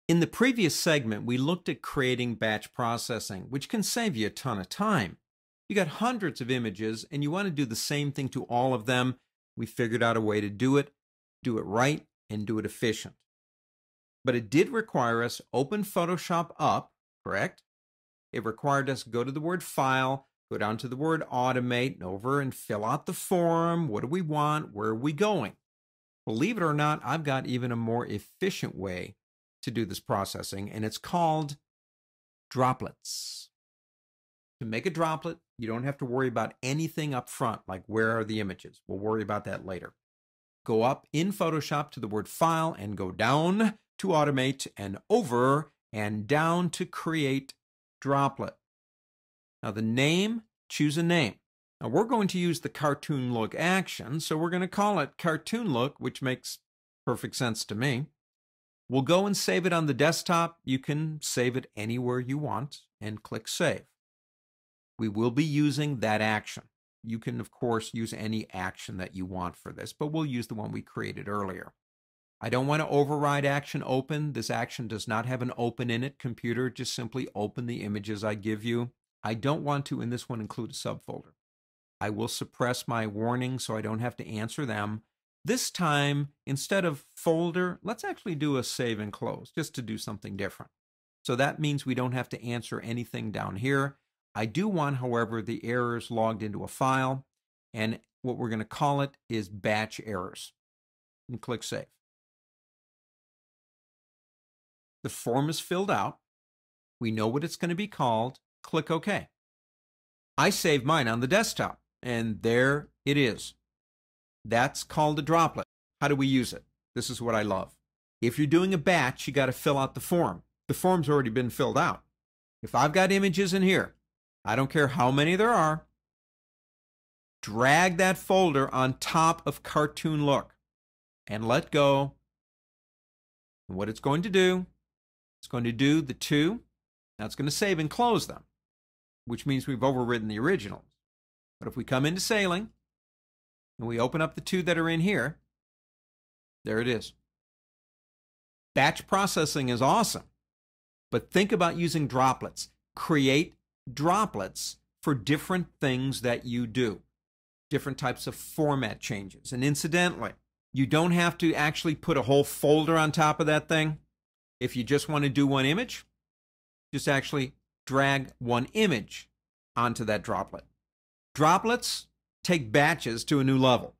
In the previous segment, we looked at creating batch processing, which can save you a ton of time. You got hundreds of images and you want to do the same thing to all of them. We figured out a way to do it right, and do it efficient. But it did require us open Photoshop up, correct? It required us go to the word File, go down to the word Automate, and over and fill out the form. What do we want? Where are we going? Believe it or not, I've got even a more efficient way to do this processing, and it's called droplets. To make a droplet, you don't have to worry about anything up front, like where are the images. We'll worry about that later. Go up in Photoshop to the word File and go down to Automate and over and down to Create Droplet. Now the name, choose a name. Now we're going to use the cartoon look action, so we're going to call it cartoon look, which makes perfect sense to me. We'll go and save it on the desktop. You can save it anywhere you want and click Save. We will be using that action. You can, of course, use any action that you want for this, but we'll use the one we created earlier. I don't want to override action open. This action does not have an open in it. Computer, just simply open the images I give you. I don't want to, in this one, include a subfolder. I will suppress my warnings so I don't have to answer them. This time, instead of folder, let's actually do a save and close, just to do something different. So that means we don't have to answer anything down here. I do want, however, the errors logged into a file, and what we're going to call it is batch errors. And click Save. The form is filled out. We know what it's going to be called. Click OK. I saved mine on the desktop, and there it is. That's called a droplet. How do we use it? This is what I love. If you're doing a batch, you got to fill out the form. The form's already been filled out. If I've got images in here, I don't care how many there are, drag that folder on top of Cartoon Look and let go. And what it's going to do, it's going to do the two. Now it's going to save and close them, which means we've overwritten the originals. But if we come into Sailing and we open up the two that are in here, there it is. Batch processing is awesome, but think about using droplets. Create droplets for different things that you do, different types of format changes. And incidentally, you don't have to actually put a whole folder on top of that thing. If you just want to do one image, just actually drag one image onto that droplet. Droplets take batches to a new level.